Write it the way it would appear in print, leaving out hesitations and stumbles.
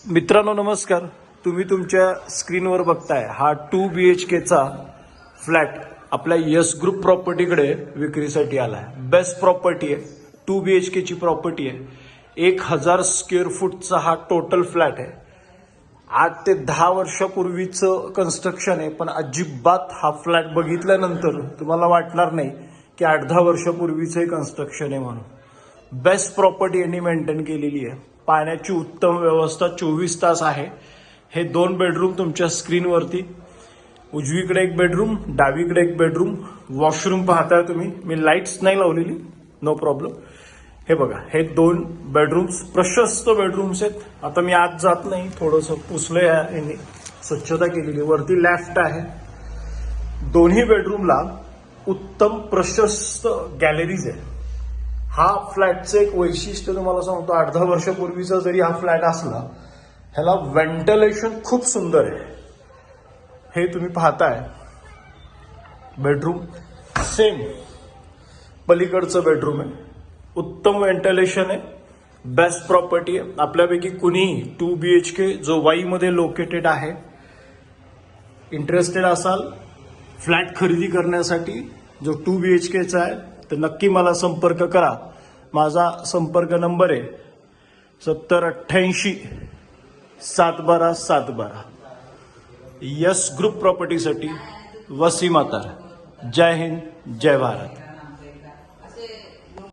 मित्रांनो नमस्कार. तुम्ही तुमच्या स्क्रीनवर बघताय हा 2 BHKचा फ्लॅट आपल्या यस ग्रुप प्रॉपर्टीकडे विक्रीसाठी आलाय. बेस्ट प्रॉपर्टी आहे, 2 BHKची प्रॉपर्टी आहे. 1000 स्क्वेअर फूटचा हा टोटल फ्लॅट आहे. 8 ते 10 वर्षापूर्वीचं कन्स्ट्रक्शन आहे, पण अजिबात हा फ्लॅट बघितल्यानंतर तुम्हाला वाटणार नाही की 8-10 वर्षापूर्वीचं हे कन्स्ट्रक्शन आहे म्हणून. बेस्ट प्रॉपर्टी यांनी मेंटेन केलेली आहे. पाण्याची उत्तम व्यवस्था 24 तास आहे. हे 2 बेडरूम तुमच्या स्क्रीनवरती, उजवीकडे एक बेडरूम, डावीकडे एक बेडरूम, वॉशरूम पाहताय तुम्ही. मी लाईट्स नाही लावलेली, नो प्रॉब्लेम. हे बघा, हे 2 बेडरूम्स प्रशस्त बेडरूम्स आहेत. आता मी आत जात नाही, थोडंसं पुसलंय यांनी, स्वच्छता केलेली. वरती लेफ्ट आहे. दोन्ही बेडरूमला उत्तम प्रशस्त गॅलरीज आहे. हा फ्लॅटचं एक वैशिष्ट्य तुम्हाला सांगतो, 8-10 वर्षापूर्वीचा जरी हा फ्लॅट असला, ह्याला व्हेंटिलेशन खूप सुंदर आहे. हे तुम्ही पाहताय बेडरूम, सेम पलीकडचं बेडरूम आहे. उत्तम व्हेंटिलेशन आहे. बेस्ट प्रॉपर्टी आहे. आपल्यापैकी कुणीही 2 BHK जो वाईमध्ये लोकेटेड आहे, इंटरेस्टेड असाल फ्लॅट खरेदी करण्यासाठी जो 2 BHKचा आहे, तर नक्की मला संपर्क करा. माझा संपर्क नंबर आहे 7088 712 712. यस ग्रुप प्रॉपर्टीसाठी वसीम अतार. जय हिंद, जय भारत.